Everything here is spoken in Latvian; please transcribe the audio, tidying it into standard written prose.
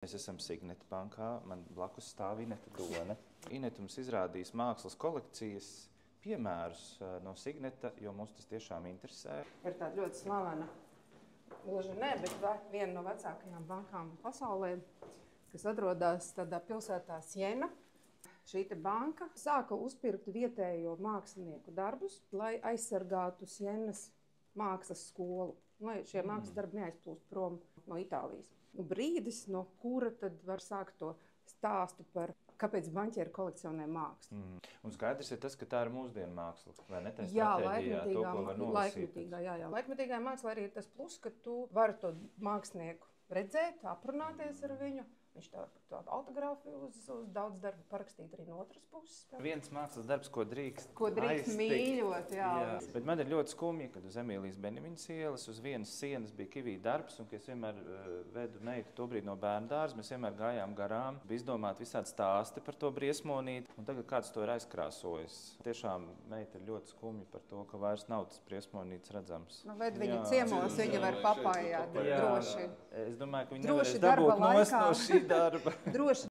Mēs esam Signeta bankā, man blakus stāv Ineta Done. Ineta mums izrādīs mākslas kolekcijas piemērus no Signeta, jo mums tas tiešām interesē. Ir tāda ļoti slavena, gluži ne, bet viena no vecākajām bankām pasaulē, kas atrodas tādā pilsētā Siena. Šī banka sāka uzpirkt vietējo mākslinieku darbus, lai aizsargātu Sienas mākslas skolu, lai šie mākslas darbi neaizplūst prom no Itālijas. Brīdis, no kura tad var sākt to stāstu par kāpēc banķieri kolekcionē mākslu. Un skaidrs ir tas, ka tā ir mūsdienu māksla, vai ne? Jā, laikmetīgā māksla arī ir tas plus, ka tu vari to mākslinieku redzēt, aprunāties ar viņu. Viņš tev par tādu autogrāfiju uz daudz darbu parakstīt arī no otras puses. Viens mākslas darbs, ko drīkst mīļot, jā. Bet man ir ļoti skumji, kad uz Emīlijas Benemiņas ielas uz vienas sienas bija kivija darbs, un, kad es vienmēr vedu meitu tobrīd no bērndārza, mēs vienmēr gājām garām, bija izdomāti visādi stāsti par to briesmonīti, un tagad kāds to ir aizkrāsojis. Tiešām meita ir ļoti skumja par to, ka vairs nav tas briesmonīts redzams. Ved viņu ciemos, viņa var papājāt droši. Es domāju, ka viņa nevarēs dabūt nost no šī darba. Droši